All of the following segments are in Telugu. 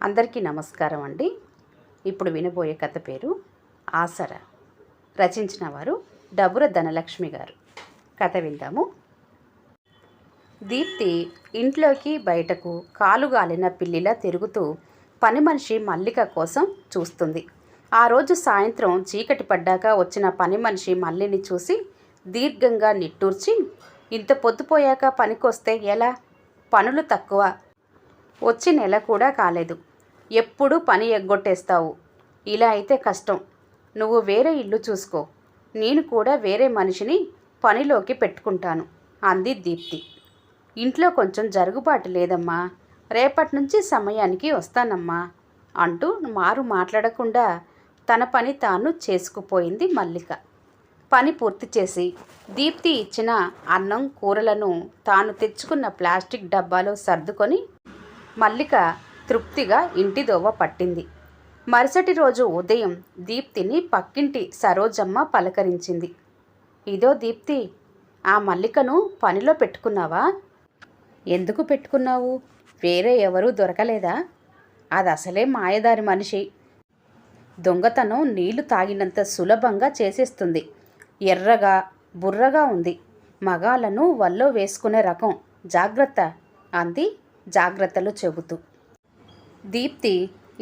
అందరికీ నమస్కారం అండి. ఇప్పుడు వినబోయే కథ పేరు ఆసరా. రచించిన వారు డబుర ధనలక్ష్మి గారు. కథ విందాము. దీప్తి ఇంట్లోకి బయటకు కాలుగాలిన పిల్లిలా తిరుగుతూ పని మనిషి మల్లిక కోసం చూస్తుంది. ఆ రోజు సాయంత్రం చీకటి పడ్డాక వచ్చిన పని మనిషి మల్లిని చూసి దీర్ఘంగా నిట్టూర్చి, ఇంత పొద్దుపోయాక పనికొస్తే ఎలా? పనులు తక్కువ, వచ్చి నెల కూడా కాలేదు, ఎప్పుడు పని ఎగ్గొట్టేస్తావు. ఇలా అయితే కష్టం. నువ్వు వేరే ఇల్లు చూసుకో, నేను కూడా వేరే మనిషిని పనిలోకి పెట్టుకుంటాను అంది దీప్తి. ఇంట్లో కొంచెం జరుగుబాటు లేదమ్మా, రేపటి నుంచి సమయానికి వస్తానమ్మా అంటూ మారు మాట్లాడకుండా తన పని తాను చేసుకుపోయింది మల్లిక. పని పూర్తి చేసి దీప్తి ఇచ్చిన అన్నం కూరలను తాను తెచ్చుకున్న ప్లాస్టిక్ డబ్బాలో సర్దుకొని మల్లిక తృప్తిగా ఇంటి దోవ పట్టింది. మరుసటి రోజు ఉదయం దీప్తిని పక్కింటి సరోజమ్మ పలకరించింది. ఇదో దీప్తి, ఆ మల్లికను పనిలో పెట్టుకున్నావా? ఎందుకు పెట్టుకున్నావు? వేరే ఎవరూ దొరకలేదా? అది అసలే మాయదారి మనిషి. దొంగతనం నీళ్లు తాగినంత సులభంగా చేసేస్తుంది. ఎర్రగా బుర్రగా ఉంది. మగాళ్ళను వల్లో వేసుకునే రకం. జాగ్రత్త అంది జాగ్రత్తలు చెబుతూ. దీప్తి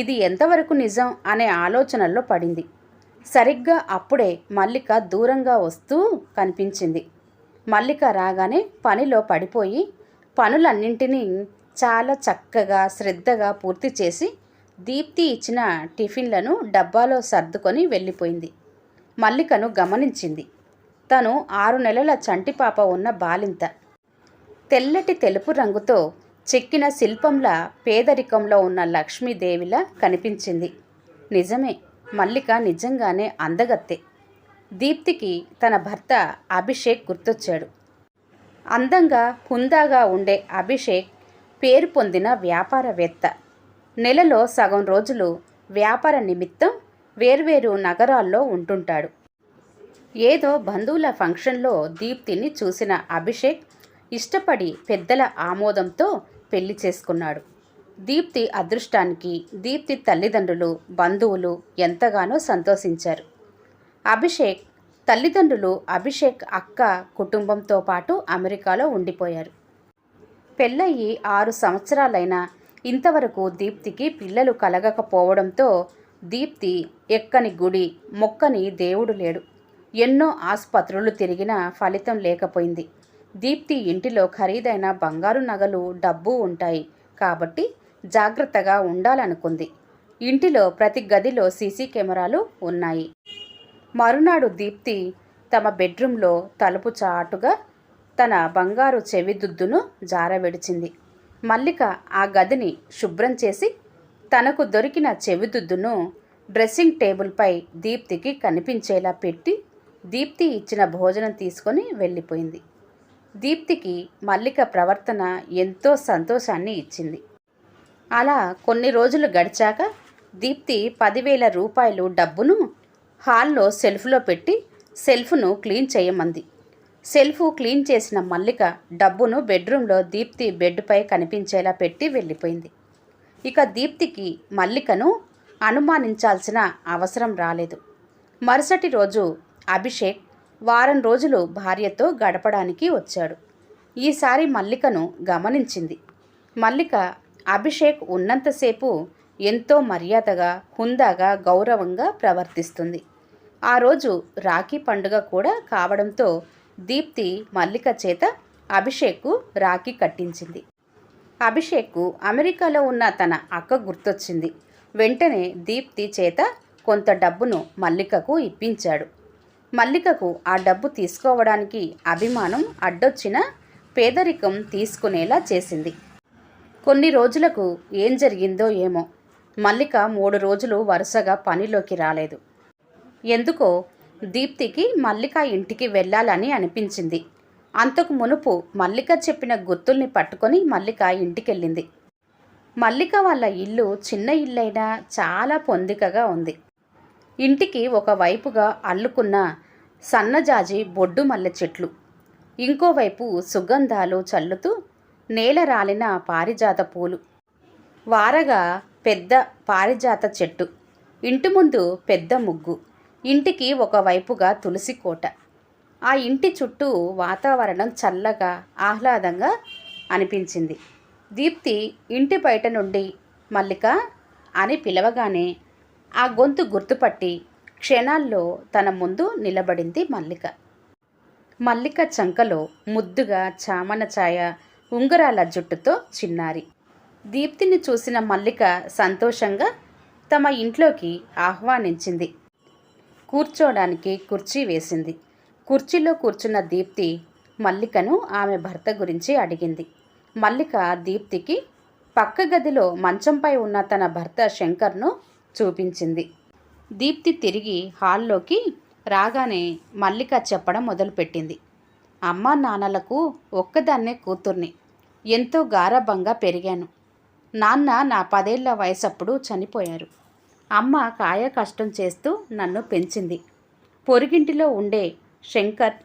ఇది ఎంతవరకు నిజం అనే ఆలోచనల్లో పడింది. సరిగ్గా అప్పుడే మల్లిక దూరంగా వస్తూ కనిపించింది. మల్లిక రాగానే పనిలో పడిపోయి పనులన్నింటినీ చాలా చక్కగా శ్రద్ధగా పూర్తి చేసి దీప్తి ఇచ్చిన టిఫిన్లను డబ్బాలో సర్దుకొని వెళ్ళిపోయింది. మల్లికను గమనించింది. తను 6 నెలల చంటిపాప ఉన్న బాలింత. తెల్లటి తెలుపు రంగుతో చెక్కిన శిల్పంలా పేదరికంలో ఉన్న లక్ష్మీదేవిలా కనిపించింది. నిజమే, మల్లిక నిజంగానే అందగత్తె. దీప్తికి తన భర్త అభిషేక్ గుర్తొచ్చాడు. అందంగా హుందాగా ఉండే అభిషేక్ పేరు పొందిన వ్యాపారవేత్త. నెలలో సగం రోజులు వ్యాపార నిమిత్తం వేర్వేరు నగరాల్లో ఉంటుంటాడు. ఏదో బంధువుల ఫంక్షన్లో దీప్తిని చూసిన అభిషేక్ ఇష్టపడి పెద్దల ఆమోదంతో పెళ్లి చేసుకున్నాడు. దీప్తి అదృష్టానికి దీప్తి తల్లిదండ్రులు బంధువులు ఎంతగానో సంతోషించారు. అభిషేక్ తల్లిదండ్రులు అభిషేక్ అక్క కుటుంబంతో పాటు అమెరికాలో ఉండిపోయారు. పెళ్ళయి 6 సంవత్సరాలైనా ఇంతవరకు దీప్తికి పిల్లలు కలగకపోవడంతో దీప్తి ఎక్కని గుడి మొక్కని దేవుడు లేడు. ఎన్నో ఆసుపత్రులు తిరిగినా ఫలితం లేకపోయింది. దీప్తి ఇంటిలో ఖరీదైన బంగారు నగలు డబ్బు ఉంటాయి కాబట్టి జాగ్రత్తగా ఉండాలనుకుంది. ఇంటిలో ప్రతి గదిలో సీసీ కెమెరాలు ఉన్నాయి. మరునాడు దీప్తి తమ బెడ్రూమ్లో తలుపు చాటుగా తన బంగారు చెవిదుద్దును జారవిడిచింది. మల్లిక ఆ గదిని శుభ్రం చేసి తనకు దొరికిన చెవిదుద్దును డ్రెస్సింగ్ టేబుల్పై దీప్తికి కనిపించేలా పెట్టి దీప్తి ఇచ్చిన భోజనం తీసుకొని వెళ్ళిపోయింది. దీప్తికి మల్లిక ప్రవర్తన ఎంతో సంతోషాన్ని ఇచ్చింది. అలా కొన్ని రోజులు గడిచాక దీప్తి 10,000 రూపాయలు డబ్బును హాల్లో సెల్ఫ్లో పెట్టి సెల్ఫ్ను క్లీన్ చేయమంది. సెల్ఫ్ క్లీన్ చేసిన మల్లిక డబ్బును బెడ్రూమ్లో దీప్తి బెడ్పై కనిపించేలా పెట్టి వెళ్ళిపోయింది. ఇక దీప్తికి మల్లికను అనుమానించాల్సిన అవసరం రాలేదు. మరుసటి రోజు అభిషేక్ వారం రోజులు భార్యతో గడపడానికి వచ్చాడు. ఈసారి మల్లికను గమనించింది. మల్లిక అభిషేక్ ఉన్నంతసేపు ఎంతో మర్యాదగా హుందాగా గౌరవంగా ప్రవర్తిస్తుంది. ఆ రోజు రాఖీ పండుగ కూడా కావడంతో దీప్తి మల్లిక చేత అభిషేక్కు రాఖీ కట్టించింది. అభిషేక్కు అమెరికాలో ఉన్న తన అక్క గుర్తొచ్చింది. వెంటనే దీప్తి చేత కొంత డబ్బును మల్లికకు ఇప్పించాడు. మల్లికకు ఆ డబ్బు తీసుకోవడానికి అభిమానం అడ్డొచ్చిన పేదరికం తీసుకునేలా చేసింది. కొన్ని రోజులకు ఏం జరిగిందో ఏమో మల్లిక 3 రోజులు వరుసగా పనిలోకి రాలేదు. ఎందుకో దీప్తికి మల్లిక ఇంటికి వెళ్ళాలని అనిపించింది. అంతకు మునుపు మల్లిక చెప్పిన గుర్తుల్ని పట్టుకొని మల్లిక ఇంటికెళ్ళింది. మల్లిక వాళ్ళ ఇల్లు చిన్న ఇల్లైనా చాలా పొందికగా ఉంది. ఇంటికి ఒకవైపుగా అల్లుకున్న సన్నజాజి బొడ్డు మల్లె చెట్లు, ఇంకోవైపు సుగంధాలు చల్లుతూ నేల రాలిన పారిజాత పూలు, వారగా పెద్ద పారిజాత చెట్టు, ఇంటి ముందు పెద్ద ముగ్గు, ఇంటికి ఒకవైపుగా తులసి కోట. ఆ ఇంటి చుట్టూ వాతావరణం చల్లగా ఆహ్లాదంగా అనిపించింది. దీప్తి ఇంటి బయట నుండి మల్లిక అని పిలవగానే ఆ గొంతు గుర్తుపట్టి క్షణాల్లో తన ముందు నిలబడింది మల్లిక. మల్లిక చంకలో ముద్దుగా చామన ఛాయ, ఉంగరాల జుట్టుతో చిన్నారి. దీప్తిని చూసిన మల్లిక సంతోషంగా తమ ఇంట్లోకి ఆహ్వానించింది. కూర్చోడానికి కుర్చీ వేసింది. కుర్చీలో కూర్చున్న దీప్తి మల్లికను ఆమె భర్త గురించి అడిగింది. మల్లిక దీప్తికి పక్క గదిలో మంచంపై ఉన్న తన భర్త శంకర్ను చూపించింది. దీప్తి తిరిగి హాల్లోకి రాగానే మల్లిక చెప్పడం మొదలుపెట్టింది. అమ్మా నాన్నలకు ఒక్కదాన్నే కూతుర్ని, ఎంతో గారాబంగా పెరిగాను. నాన్న నా 10 ఏళ్ల వయసప్పుడు చనిపోయారు. అమ్మ కాయ కష్టం చేస్తూ నన్ను పెంచింది. పొరుగింటిలో ఉండే శంకర్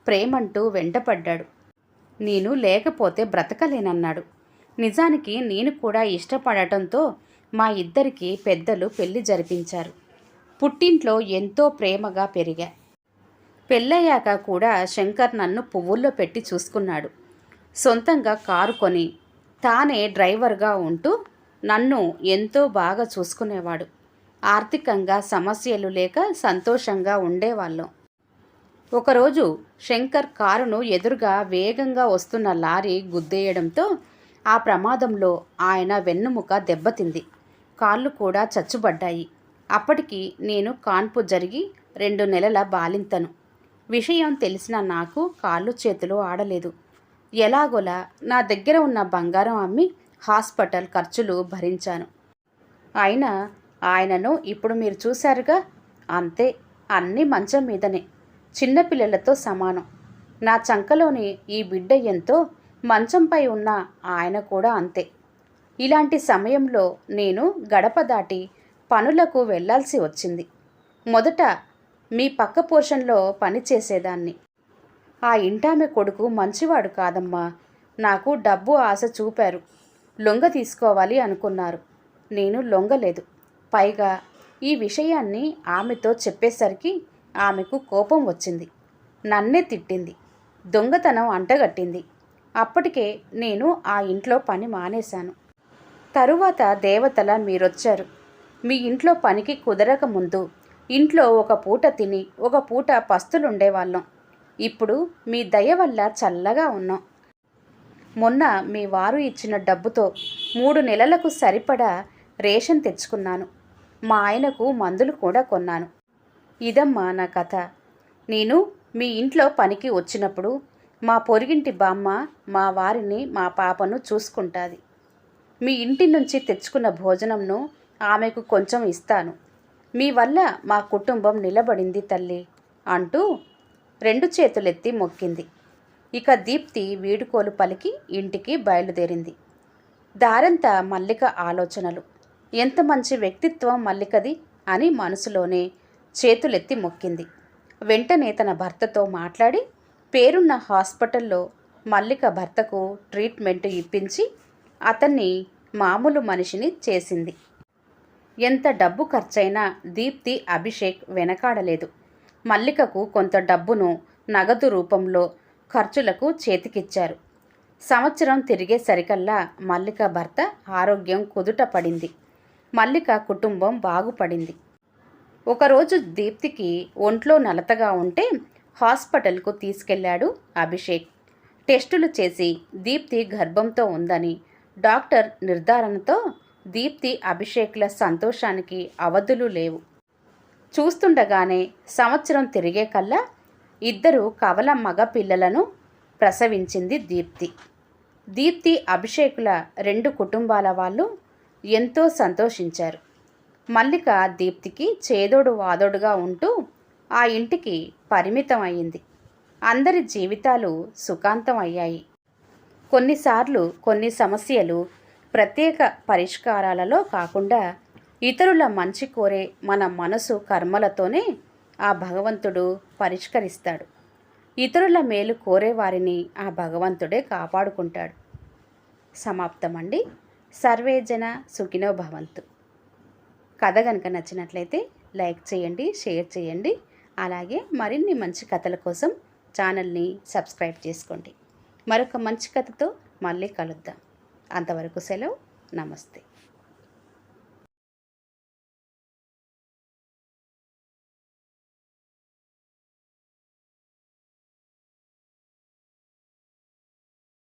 ప్రేమంటూ వెంటపడ్డాడు. నేను లేకపోతే బ్రతకలేనన్నాడు. నిజానికి నేను కూడా ఇష్టపడటంతో మా ఇద్దరికి పెద్దలు పెళ్లి జరిపించారు. పుట్టింట్లో ఎంతో ప్రేమగా పెరిగా. పెళ్ళయ్యాక కూడా శంకర్ నన్ను పువ్వుల్లో పెట్టి చూసుకున్నాడు. సొంతంగా కారు కొని తానే డ్రైవర్గా ఉంటూ నన్ను ఎంతో బాగా చూసుకునేవాడు. ఆర్థికంగా సమస్యలు లేక సంతోషంగా ఉండేవాళ్ళం. ఒకరోజు శంకర్ కారును ఎదురుగా వేగంగా వస్తున్న లారీ గుద్దేయడంతో ఆ ప్రమాదంలో ఆయన వెన్నుముక దెబ్బతింది. కాళ్ళు కూడా చచ్చుబడ్డాయి. అప్పటికి నేను కాన్పు జరిగి 2 నెలల బాలింతను. విషయం తెలిసిన నాకు కాళ్ళు చేతులు ఆడలేదు. ఎలాగోలా నా దగ్గర ఉన్న బంగారం అమ్మి హాస్పిటల్ ఖర్చులు భరించాను. అయినా ఆయనను ఇప్పుడు మీరు చూశారుగా, అంతే, అన్నీ మంచం మీదనే, చిన్నపిల్లలతో సమానం. నా చంకలోని ఈ బిడ్డ ఎంతో, మంచంపై ఉన్న ఆయన కూడా అంతే. ఇలాంటి సమయంలో నేను గడప దాటి పనులకు వెళ్లాల్సి వచ్చింది. మొదట మీ పక్క పోర్షన్లో పని చేసేదాన్ని. ఆ ఇంటామె కొడుకు మంచివాడు కాదమ్మా. నాకు డబ్బు ఆశ చూపారు. లొంగ తీసుకోవాలి అనుకున్నారు. నేను లొంగలేదు. పైగా ఈ విషయాన్ని ఆమెతో చెప్పేసరికి ఆమెకు కోపం వచ్చింది. నన్నే తిట్టింది. దొంగతనం అంటగట్టింది. అప్పటికే నేను ఆ ఇంట్లో పని మానేశాను. తరువాత దేవతల మీరొచ్చారు. మీ ఇంట్లో పనికి కుదరక ముందు ఇంట్లో ఒక పూట తిని ఒక పూట పస్తులుండేవాళ్ళం. ఇప్పుడు మీ దయ వల్ల చల్లగా ఉన్నాం. మొన్న మీ వారు ఇచ్చిన డబ్బుతో 3 నెలలకు సరిపడా రేషన్ తెచ్చుకున్నాను. మా ఆయనకు మందులు కూడా కొన్నాను. ఇదమ్మా నా కథ. నేను మీ ఇంట్లో పనికి వచ్చినప్పుడు మా పొరిగింటి బామ్మ మా వారిని మా పాపను చూసుకుంటుంది. మీ ఇంటి నుంచి తెచ్చుకున్న భోజనంను ఆమెకు కొంచెం ఇస్తాను. మీ వల్ల మా కుటుంబం నిలబడింది తల్లి అంటూ 2 చేతులెత్తి మొక్కింది. ఇక దీప్తి వీడుకోలు పలికి ఇంటికి బయలుదేరింది. దారంతా మల్లిక ఆలోచనలు. ఎంత మంచి వ్యక్తిత్వం మల్లికది అని మనసులోనే చేతులెత్తి మొక్కింది. వెంటనే తన భర్తతో మాట్లాడి పేరున్న హాస్పిటల్లో మల్లిక భర్తకు ట్రీట్మెంట్ ఇప్పించి అతన్ని మామూలు మనిషిని చేసింది. ఎంత డబ్బు ఖర్చైనా దీప్తి, అభిషేక్ వెనకాడలేదు. మల్లికకు కొంత డబ్బును నగదు రూపంలో ఖర్చులకు చేతికిచ్చారు. సంవత్సరం తిరిగేసరికల్లా మల్లిక భర్త ఆరోగ్యం కుదుట పడింది. మల్లిక కుటుంబం బాగుపడింది. ఒకరోజు దీప్తికి ఒంట్లో నలతగా ఉంటే హాస్పిటల్కు తీసుకెళ్లాడు అభిషేక్. టెస్టులు చేసి దీప్తి గర్భంతో ఉందని డాక్టర్ నిర్ధారణతో దీప్తి, అభిషేక్ల సంతోషానికి అవధులు లేవు. చూస్తుండగానే సంవత్సరం తిరిగే కల్లా 2 కవల మగ పిల్లలను ప్రసవించింది దీప్తి. దీప్తి, అభిషేకుల 2 కుటుంబాల వాళ్ళు ఎంతో సంతోషించారు. మల్లిక దీప్తికి చేదోడు వాదోడుగా ఉంటూ ఆ ఇంటికి పరిమితం అయ్యింది. అందరి జీవితాలు సుఖాంతం అయ్యాయి. కొన్నిసార్లు కొన్ని సమస్యలు ప్రత్యేక పరిష్కారాలలో కాకుండా ఇతరుల మంచి కోరే మన మనసు కర్మలతోనే ఆ భగవంతుడు పరిష్కరిస్తాడు. ఇతరుల మేలు కోరేవారిని ఆ భగవంతుడే కాపాడుకుంటాడు. సమాప్తమండి. సర్వే జన సుఖినో భవంతు. కథ కనుక నచ్చినట్లయితే లైక్ చేయండి, షేర్ చేయండి. అలాగే మరిన్ని మంచి కథల కోసం ఛానల్ని సబ్స్క్రైబ్ చేసుకోండి. మరొక మంచి కథతో మళ్ళీ కలుద్దాం. అంతవరకు సెలవు. నమస్తే.